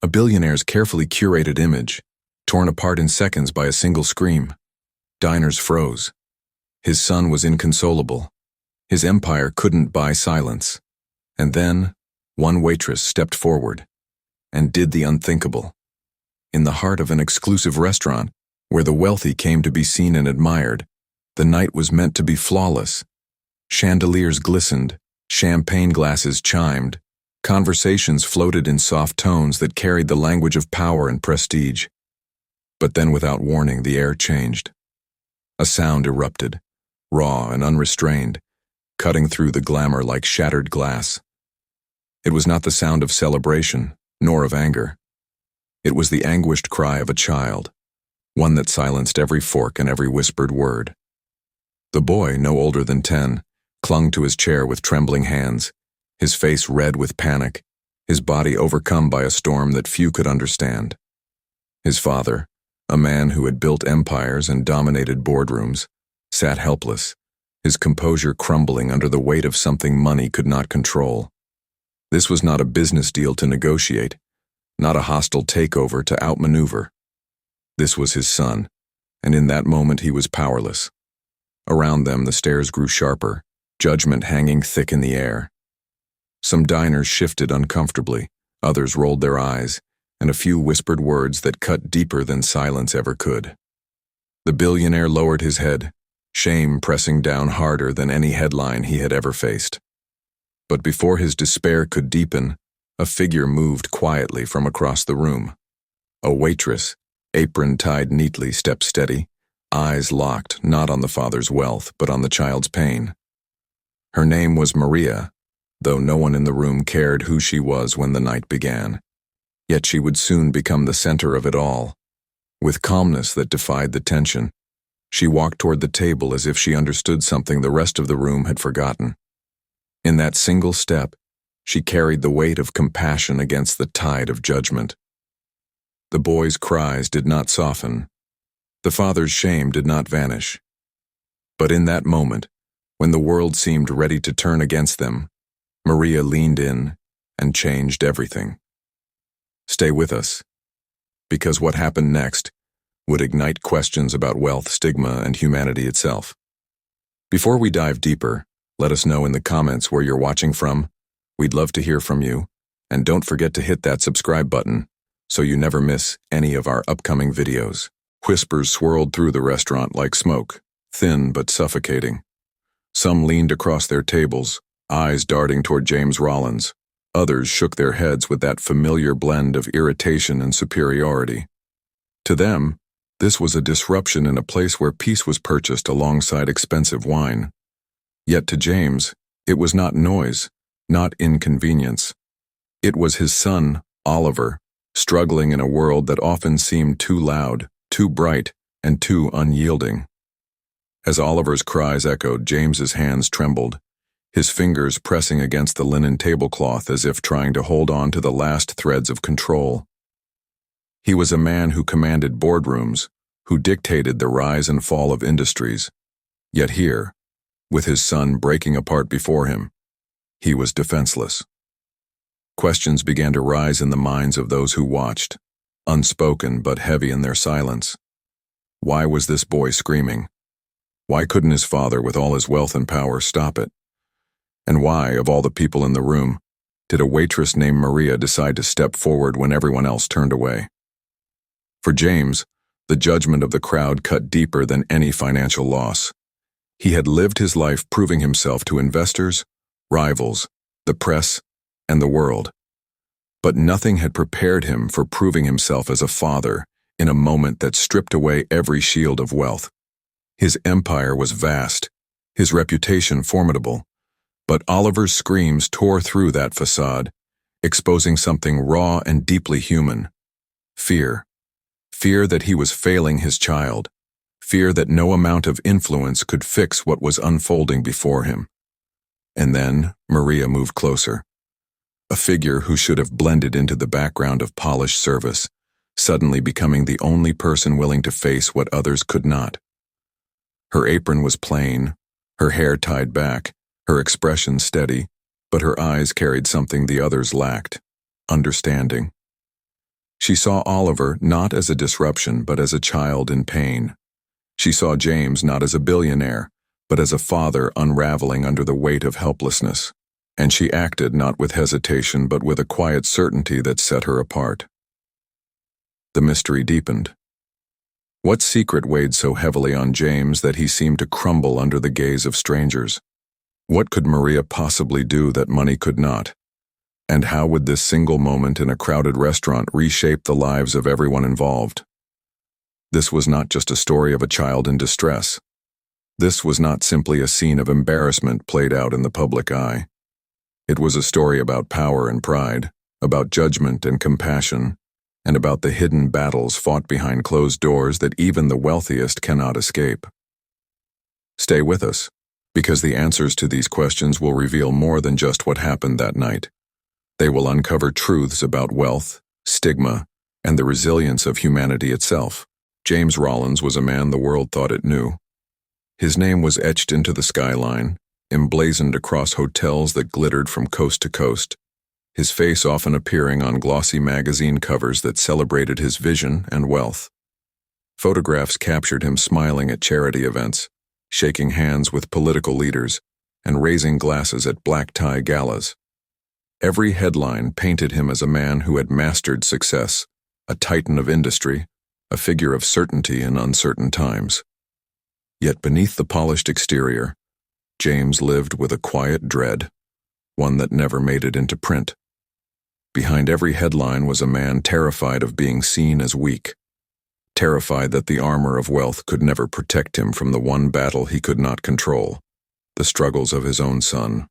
A billionaire's carefully curated image, torn apart in seconds by a single scream. Diners froze. His son was inconsolable. His empire couldn't buy silence. And then, one waitress stepped forward and did the unthinkable. In the heart of an exclusive restaurant, where the wealthy came to be seen and admired, the night was meant to be flawless. Chandeliers glistened, champagne glasses chimed, conversations floated in soft tones that carried the language of power and prestige. But then, without warning, the air changed. A sound erupted, raw and unrestrained, cutting through the glamour like shattered glass. It was not the sound of celebration, nor of anger. It was the anguished cry of a child, one that silenced every fork and every whispered word. The boy, no older than 10, clung to his chair with trembling hands, his face red with panic, his body overcome by a storm that few could understand. His father, a man who had built empires and dominated boardrooms, sat helpless, his composure crumbling under the weight of something money could not control. This was not a business deal to negotiate, not a hostile takeover to outmaneuver. This was his son, and in that moment he was powerless. Around them the stares grew sharper, judgment hanging thick in the air. Some diners shifted uncomfortably, others rolled their eyes, and a few whispered words that cut deeper than silence ever could. The billionaire lowered his head, shame pressing down harder than any headline he had ever faced. But before his despair could deepen, a figure moved quietly from across the room. A waitress, apron tied neatly, stepped steady, eyes locked not on the father's wealth but on the child's pain. Her name was Maria, though no one in the room cared who she was when the night began. Yet she would soon become the center of it all. With calmness that defied the tension, she walked toward the table as if she understood something the rest of the room had forgotten. In that single step, she carried the weight of compassion against the tide of judgment. The boy's cries did not soften. The father's shame did not vanish. But in that moment, when the world seemed ready to turn against them, Maria leaned in and changed everything. Stay with us, because what happened next would ignite questions about wealth, stigma, and humanity itself. Before we dive deeper, let us know in the comments where you're watching from. We'd love to hear from you, and don't forget to hit that subscribe button so you never miss any of our upcoming videos. Whispers swirled through the restaurant like smoke, thin but suffocating. Some leaned across their tables, eyes darting toward James Rollins. Others shook their heads with that familiar blend of irritation and superiority. To them, this was a disruption in a place where peace was purchased alongside expensive wine. Yet to James, it was not noise, not inconvenience. It was his son, Oliver, struggling in a world that often seemed too loud, too bright, and too unyielding. As Oliver's cries echoed, James's hands trembled, his fingers pressing against the linen tablecloth as if trying to hold on to the last threads of control. He was a man who commanded boardrooms, who dictated the rise and fall of industries. Yet here, with his son breaking apart before him, he was defenseless. Questions began to rise in the minds of those who watched, unspoken but heavy in their silence. Why was this boy screaming? Why couldn't his father, with all his wealth and power, stop it? And why, of all the people in the room, did a waitress named Maria decide to step forward when everyone else turned away? For James, the judgment of the crowd cut deeper than any financial loss. He had lived his life proving himself to investors, rivals, the press, and the world. But nothing had prepared him for proving himself as a father in a moment that stripped away every shield of wealth. His empire was vast, his reputation formidable, but Oliver's screams tore through that facade, exposing something raw and deeply human. Fear. Fear that he was failing his child. Fear that no amount of influence could fix what was unfolding before him. And then Maria moved closer. A figure who should have blended into the background of polished service, suddenly becoming the only person willing to face what others could not. Her apron was plain, her hair tied back, her expression steady, but her eyes carried something the others lacked: understanding. She saw Oliver not as a disruption but as a child in pain. She saw James not as a billionaire, but as a father unraveling under the weight of helplessness. And she acted not with hesitation but with a quiet certainty that set her apart. The mystery deepened. What secret weighed so heavily on James that he seemed to crumble under the gaze of strangers? What could Maria possibly do that money could not? And how would this single moment in a crowded restaurant reshape the lives of everyone involved? This was not just a story of a child in distress. This was not simply a scene of embarrassment played out in the public eye. It was a story about power and pride, about judgment and compassion, and about the hidden battles fought behind closed doors that even the wealthiest cannot escape. Stay with us, because the answers to these questions will reveal more than just what happened that night. They will uncover truths about wealth, stigma, and the resilience of humanity itself. James Rollins was a man the world thought it knew. His name was etched into the skyline, emblazoned across hotels that glittered from coast to coast, his face often appearing on glossy magazine covers that celebrated his vision and wealth. Photographs captured him smiling at charity events, shaking hands with political leaders, and raising glasses at black-tie galas. Every headline painted him as a man who had mastered success, a titan of industry, a figure of certainty in uncertain times. Yet beneath the polished exterior, James lived with a quiet dread, one that never made it into print. Behind every headline was a man terrified of being seen as weak, terrified that the armor of wealth could never protect him from the one battle he could not control, the struggles of his own son.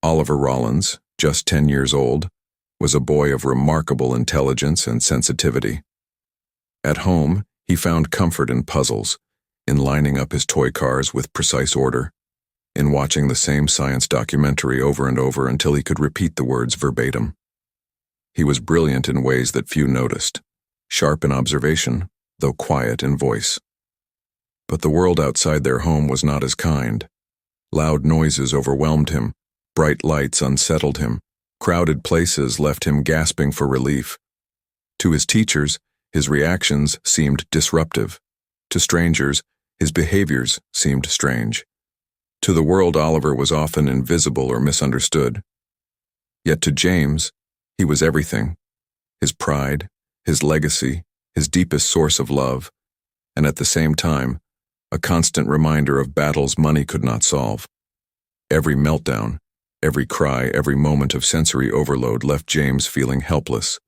Oliver Rollins, just 10 years old, was a boy of remarkable intelligence and sensitivity. At home, he found comfort in puzzles, in lining up his toy cars with precise order, in watching the same science documentary over and over until he could repeat the words verbatim. He was brilliant in ways that few noticed, sharp in observation, though quiet in voice. But the world outside their home was not as kind. Loud noises overwhelmed him, bright lights unsettled him, crowded places left him gasping for relief. To his teachers, his reactions seemed disruptive. To strangers, his behaviors seemed strange. To the world, Oliver was often invisible or misunderstood. Yet to James, he was everything: his pride, his legacy, his deepest source of love, and at the same time, a constant reminder of battles money could not solve. Every meltdown, every cry, every moment of sensory overload left James feeling helpless,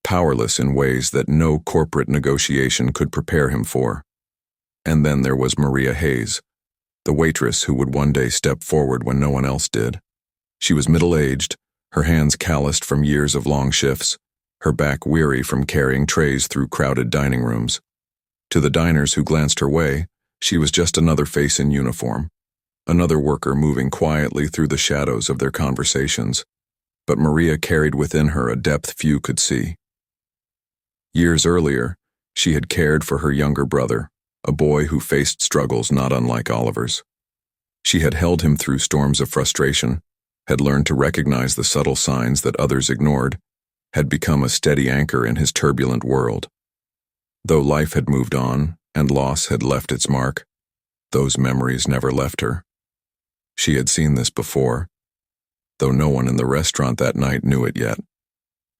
powerless in ways that no corporate negotiation could prepare him for. And then there was Maria Hayes, the waitress who would one day step forward when no one else did. She was middle-aged, her hands calloused from years of long shifts, her back weary from carrying trays through crowded dining rooms. To the diners who glanced her way, she was just another face in uniform, another worker moving quietly through the shadows of their conversations. But Maria carried within her a depth few could see. Years earlier, she had cared for her younger brother, a boy who faced struggles not unlike Oliver's. She had held him through storms of frustration, had learned to recognize the subtle signs that others ignored, had become a steady anchor in his turbulent world. Though life had moved on and loss had left its mark, those memories never left her. She had seen this before, though no one in the restaurant that night knew it yet.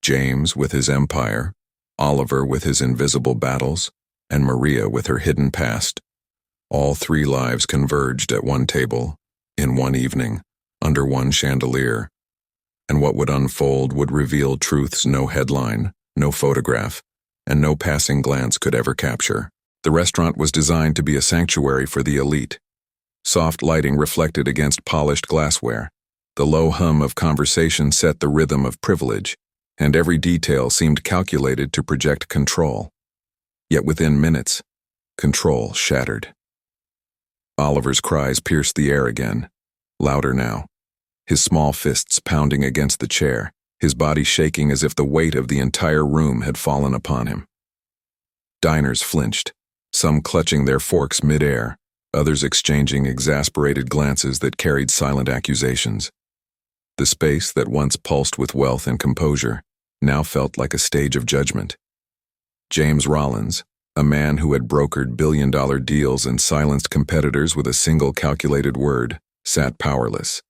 James with his empire, Oliver with his invisible battles, and Maria with her hidden past. All three lives converged at one table, in one evening, under one chandelier. And what would unfold would reveal truths no headline, no photograph, and no passing glance could ever capture. The restaurant was designed to be a sanctuary for the elite. Soft lighting reflected against polished glassware. The low hum of conversation set the rhythm of privilege, and every detail seemed calculated to project control. Yet within minutes, control shattered. Oliver's cries pierced the air again, louder now, his small fists pounding against the chair, his body shaking as if the weight of the entire room had fallen upon him. Diners flinched, some clutching their forks mid-air, others exchanging exasperated glances that carried silent accusations. The space that once pulsed with wealth and composure now felt like a stage of judgment. James Rollins, a man who had brokered billion-dollar deals and silenced competitors with a single calculated word, sat powerless.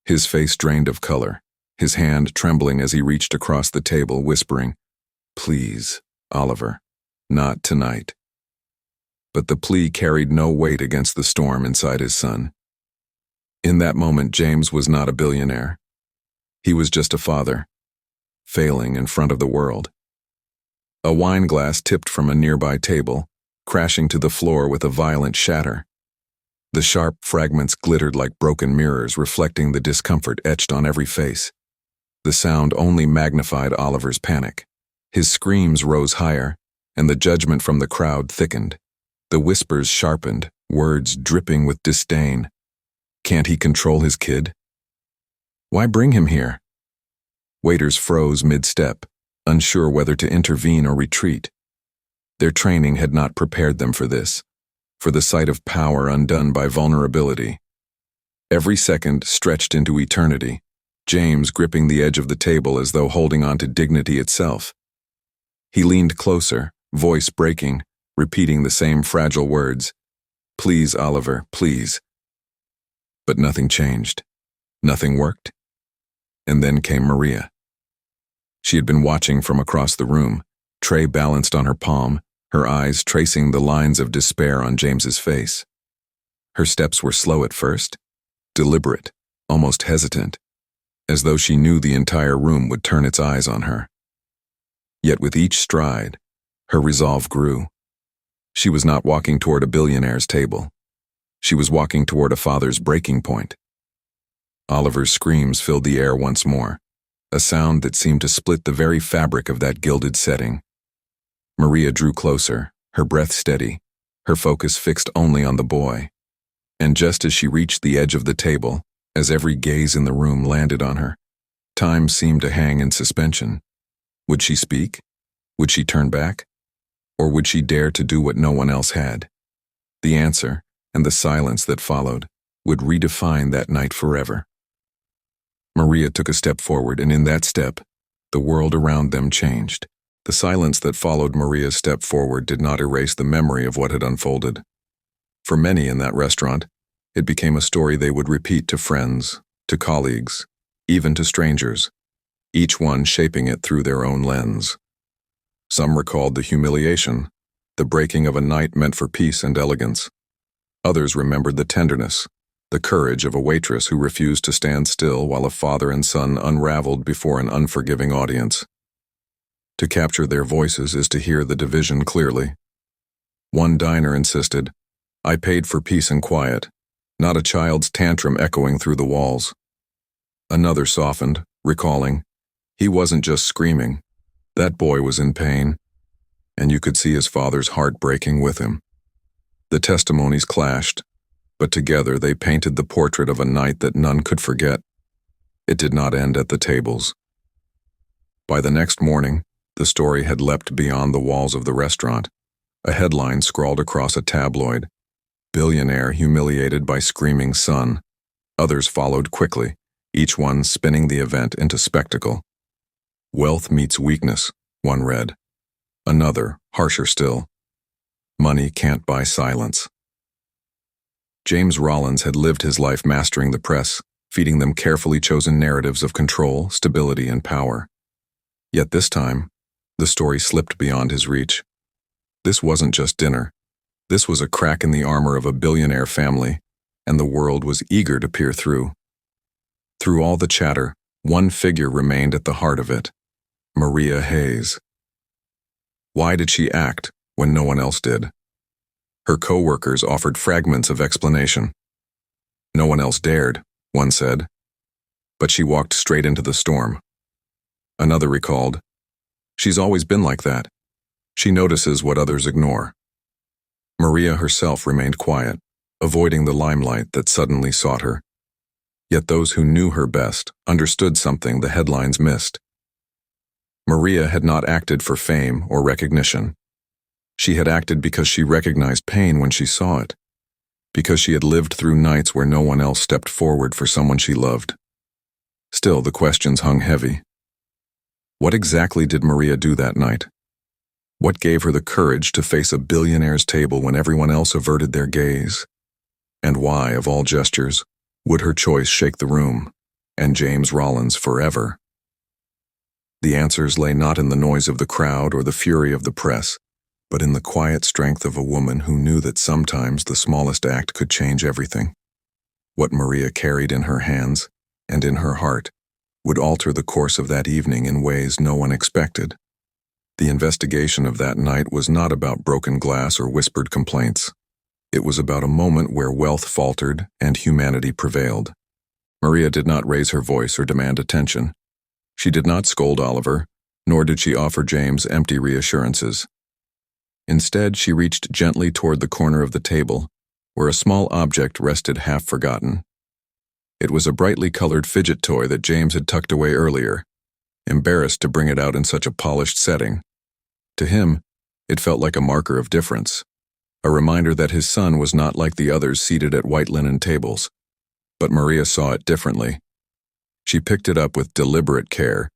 His face drained of color, his hand trembling as he reached across the table, whispering, "Please, Oliver, not tonight." But the plea carried no weight against the storm inside his son. In that moment, James was not a billionaire. He was just a father, failing in front of the world. A wine glass tipped from a nearby table, crashing to the floor with a violent shatter. The sharp fragments glittered like broken mirrors, reflecting the discomfort etched on every face. The sound only magnified Oliver's panic. His screams rose higher, and the judgment from the crowd thickened. The whispers sharpened, words dripping with disdain. Can't he control his kid? Why bring him here? Waiters froze mid-step, unsure whether to intervene or retreat. Their training had not prepared them for this, for the sight of power undone by vulnerability. Every second stretched into eternity, James gripping the edge of the table as though holding on to dignity itself. He leaned closer, voice breaking, repeating the same fragile words, "Please, Oliver, please." But nothing changed. Nothing worked. And then came Maria. She had been watching from across the room, tray balanced on her palm, her eyes tracing the lines of despair on James's face. Her steps were slow at first, deliberate, almost hesitant, as though she knew the entire room would turn its eyes on her. Yet with each stride, her resolve grew. She was not walking toward a billionaire's table. She was walking toward a father's breaking point. Oliver's screams filled the air once more, a sound that seemed to split the very fabric of that gilded setting. Maria drew closer, her breath steady, her focus fixed only on the boy. And just as she reached the edge of the table, as every gaze in the room landed on her, time seemed to hang in suspension. Would she speak? Would she turn back? Or would she dare to do what no one else had? The answer, and the silence that followed, would redefine that night forever. Maria took a step forward, and in that step, the world around them changed. The silence that followed Maria's step forward did not erase the memory of what had unfolded. For many in that restaurant, it became a story they would repeat to friends, to colleagues, even to strangers, each one shaping it through their own lens. Some recalled the humiliation, the breaking of a night meant for peace and elegance. Others remembered the tenderness, the courage of a waitress who refused to stand still while a father and son unraveled before an unforgiving audience. To capture their voices is to hear the division clearly. One diner insisted, "I paid for peace and quiet, not a child's tantrum echoing through the walls." Another softened, recalling, "He wasn't just screaming. That boy was in pain, and you could see his father's heart breaking with him." The testimonies clashed, but together they painted the portrait of a night that none could forget. It did not end at the tables. By the next morning, the story had leapt beyond the walls of the restaurant. A headline scrawled across a tabloid, "Billionaire humiliated by screaming son." Others followed quickly, each one spinning the event into spectacle. "Wealth meets weakness," one read. Another, harsher still, "Money can't buy silence." James Rollins had lived his life mastering the press, feeding them carefully chosen narratives of control, stability, and power. Yet this time, the story slipped beyond his reach. This wasn't just dinner. This was a crack in the armor of a billionaire family, and the world was eager to peer through. Through all the chatter, one figure remained at the heart of it: Maria Hayes. Why did she act when no one else did? Her co-workers offered fragments of explanation. No one else dared, one said. But she walked straight into the storm. Another recalled, "She's always been like that. She notices what others ignore." Maria herself remained quiet, avoiding the limelight that suddenly sought her. Yet those who knew her best understood something the headlines missed. Maria had not acted for fame or recognition. She had acted because she recognized pain when she saw it, because she had lived through nights where no one else stepped forward for someone she loved. Still, the questions hung heavy. What exactly did Maria do that night? What gave her the courage to face a billionaire's table when everyone else averted their gaze? And why, of all gestures, would her choice shake the room, and James Rollins forever? The answers lay not in the noise of the crowd or the fury of the press, but in the quiet strength of a woman who knew that sometimes the smallest act could change everything. What Maria carried in her hands and in her heart would alter the course of that evening in ways no one expected. The investigation of that night was not about broken glass or whispered complaints. It was about a moment where wealth faltered and humanity prevailed. Maria did not raise her voice or demand attention. She did not scold Oliver, nor did she offer James empty reassurances. Instead, she reached gently toward the corner of the table, where a small object rested half forgotten. It was a brightly colored fidget toy that James had tucked away earlier, embarrassed to bring it out in such a polished setting. To him, it felt like a marker of difference, a reminder that his son was not like the others seated at white linen tables. But Maria saw it differently. She picked it up with deliberate care,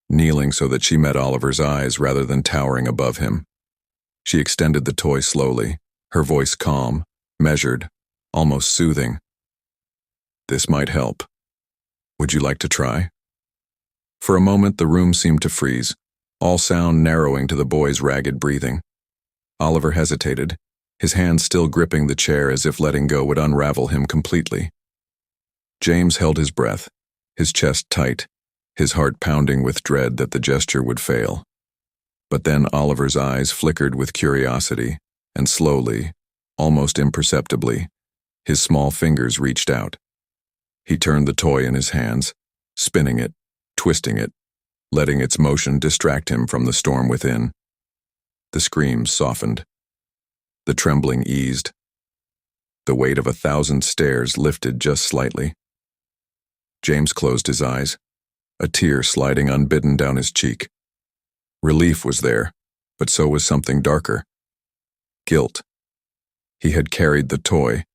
kneeling so that she met Oliver's eyes rather than towering above him. She extended the toy slowly, her voice calm, measured, almost soothing. "This might help. Would you like to try?" For a moment, the room seemed to freeze, all sound narrowing to the boy's ragged breathing. Oliver hesitated, his hand still gripping the chair as if letting go would unravel him completely. James held his breath, his chest tight, his heart pounding with dread that the gesture would fail. But then Oliver's eyes flickered with curiosity, and slowly, almost imperceptibly, his small fingers reached out. He turned the toy in his hands, spinning it, twisting it, letting its motion distract him from the storm within. The screams softened. The trembling eased. The weight of 1,000 stares lifted just slightly. James closed his eyes, a tear sliding unbidden down his cheek. Relief was there, but so was something darker. Guilt. He had carried the toy,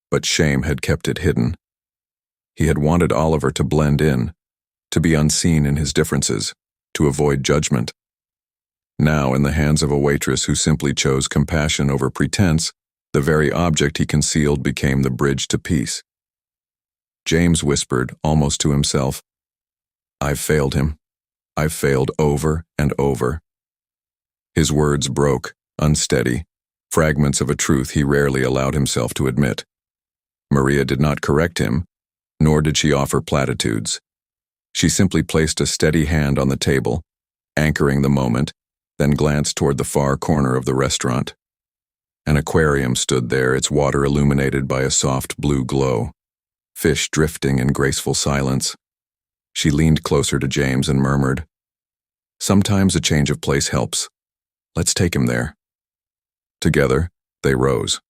but shame had kept it hidden. He had wanted Oliver to blend in, to be unseen in his differences, to avoid judgment. Now, in the hands of a waitress who simply chose compassion over pretense, the very object he concealed became the bridge to peace. James whispered, almost to himself, "I've failed him. I've failed over and over." His words broke, unsteady, fragments of a truth he rarely allowed himself to admit. Maria did not correct him, nor did she offer platitudes. She simply placed a steady hand on the table, anchoring the moment, then glanced toward the far corner of the restaurant. An aquarium stood there, its water illuminated by a soft blue glow, fish drifting in graceful silence. She leaned closer to James and murmured, "Sometimes a change of place helps. Let's take him there." Together, they rose.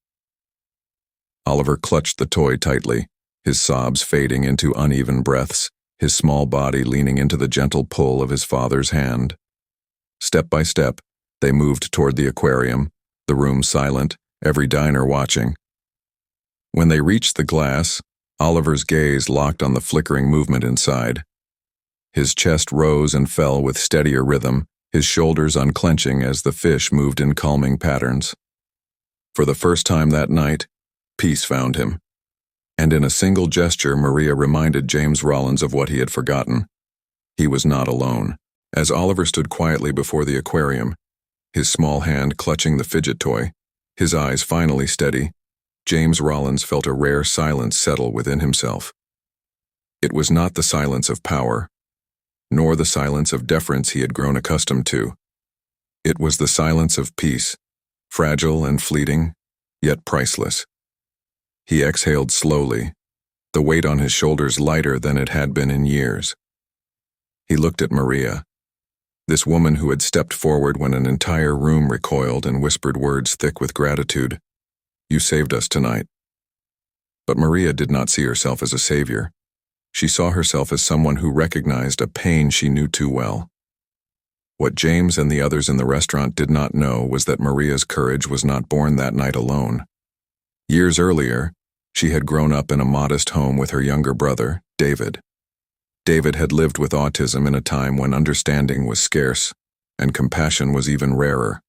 Oliver clutched the toy tightly, his sobs fading into uneven breaths, his small body leaning into the gentle pull of his father's hand. Step by step, they moved toward the aquarium, the room silent, every diner watching. When they reached the glass, Oliver's gaze locked on the flickering movement inside. His chest rose and fell with steadier rhythm, his shoulders unclenching as the fish moved in calming patterns. For the first time that night, peace found him. And in a single gesture, Maria reminded James Rollins of what he had forgotten. He was not alone. As Oliver stood quietly before the aquarium, his small hand clutching the fidget toy, his eyes finally steady, James Rollins felt a rare silence settle within himself. It was not the silence of power, nor the silence of deference he had grown accustomed to. It was the silence of peace, fragile and fleeting, yet priceless. He exhaled slowly, the weight on his shoulders lighter than it had been in years. He looked at Maria, this woman who had stepped forward when an entire room recoiled and whispered words thick with gratitude. "You saved us tonight." But Maria did not see herself as a savior. She saw herself as someone who recognized a pain she knew too well. What James and the others in the restaurant did not know was that Maria's courage was not born that night alone. Years earlier, she had grown up in a modest home with her younger brother, David. David had lived with autism in a time when understanding was scarce and compassion was even rarer.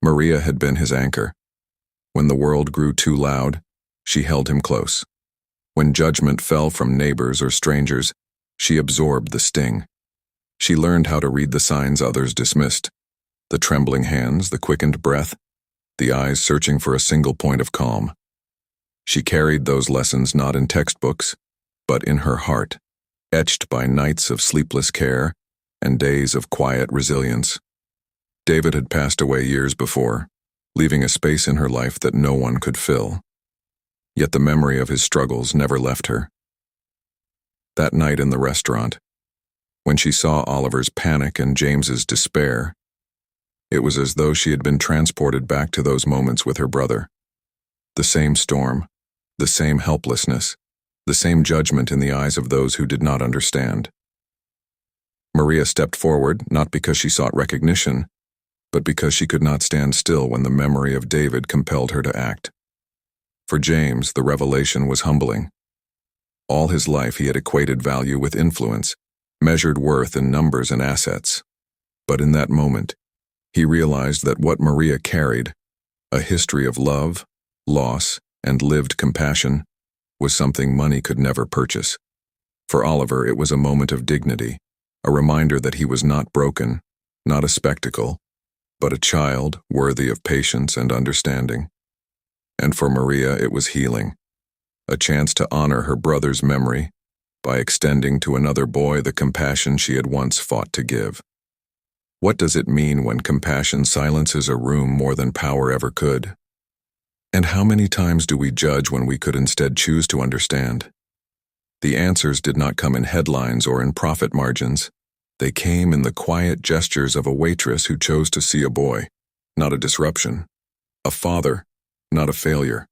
Maria had been his anchor. When the world grew too loud, she held him close. When judgment fell from neighbors or strangers, she absorbed the sting. She learned how to read the signs others dismissed, the trembling hands, the quickened breath, the eyes searching for a single point of calm. She carried those lessons not in textbooks, but in her heart, etched by nights of sleepless care and days of quiet resilience. David had passed away years before, leaving a space in her life that no one could fill. Yet the memory of his struggles never left her. That night in the restaurant, when she saw Oliver's panic and James's despair, it was as though she had been transported back to those moments with her brother. The same storm, the same helplessness, the same judgment in the eyes of those who did not understand. Maria stepped forward, not because she sought recognition, but because she could not stand still when the memory of David compelled her to act. For James, the revelation was humbling. All his life he had equated value with influence, measured worth in numbers and assets. But in that moment, he realized that what Maria carried, a history of love, loss, and lived compassion, was something money could never purchase. For Oliver, it was a moment of dignity, a reminder that he was not broken, not a spectacle, but a child worthy of patience and understanding. And for Maria, it was healing, a chance to honor her brother's memory by extending to another boy the compassion she had once fought to give. What does it mean when compassion silences a room more than power ever could? And how many times do we judge when we could instead choose to understand? The answers did not come in headlines or in profit margins. They came in the quiet gestures of a waitress who chose to see a boy, not a disruption, a father, not a failure.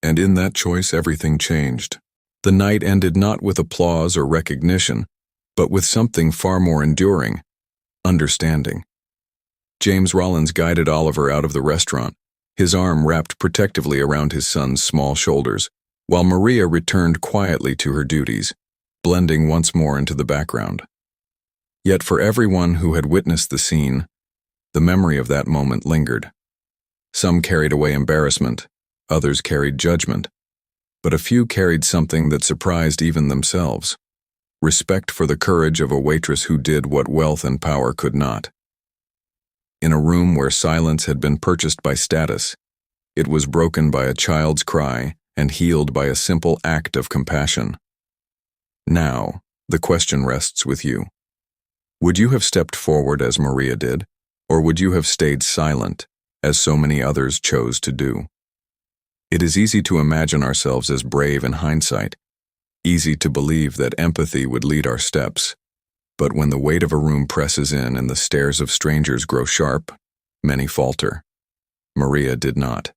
And in that choice, everything changed. The night ended not with applause or recognition, but with something far more enduring: understanding. James Rollins guided Oliver out of the restaurant, his arm wrapped protectively around his son's small shoulders, while Maria returned quietly to her duties, blending once more into the background. Yet for everyone who had witnessed the scene, the memory of that moment lingered. Some carried away embarrassment, others carried judgment, but a few carried something that surprised even themselves: respect for the courage of a waitress who did what wealth and power could not. In a room where silence had been purchased by status, it was broken by a child's cry and healed by a simple act of compassion. Now, the question rests with you. Would you have stepped forward as Maria did, or would you have stayed silent, as so many others chose to do? It is easy to imagine ourselves as brave in hindsight, easy to believe that empathy would lead our steps. But when the weight of a room presses in and the stares of strangers grow sharp, many falter. Maria did not.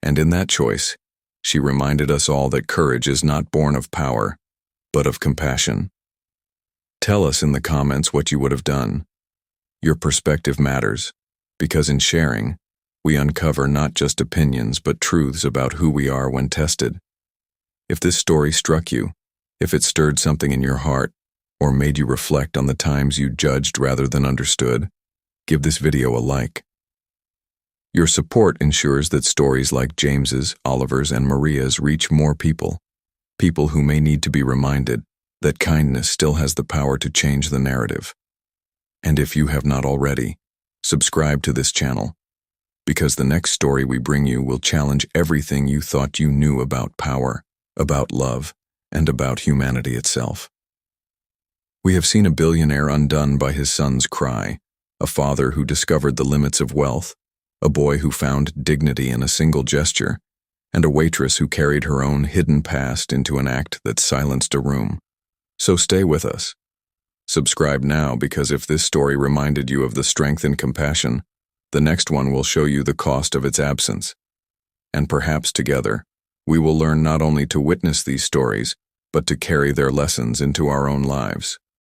And in that choice, she reminded us all that courage is not born of power, but of compassion. Tell us in the comments what you would have done. Your perspective matters, because in sharing, we uncover not just opinions but truths about who we are when tested. If this story struck you, if it stirred something in your heart, or made you reflect on the times you judged rather than understood, give this video a like. Your support ensures that stories like James's, Oliver's, and Maria's reach more people who may need to be reminded that kindness still has the power to change the narrative. And if you have not already, subscribe to this channel, because the next story we bring you will challenge everything you thought you knew about power, about love, and about humanity itself. We have seen a billionaire undone by his son's cry, a father who discovered the limits of wealth, a boy who found dignity in a single gesture, and a waitress who carried her own hidden past into an act that silenced a room. So stay with us. Subscribe now, because if this story reminded you of the strength and compassion, the next one will show you the cost of its absence. And perhaps together, we will learn not only to witness these stories, but to carry their lessons into our own lives.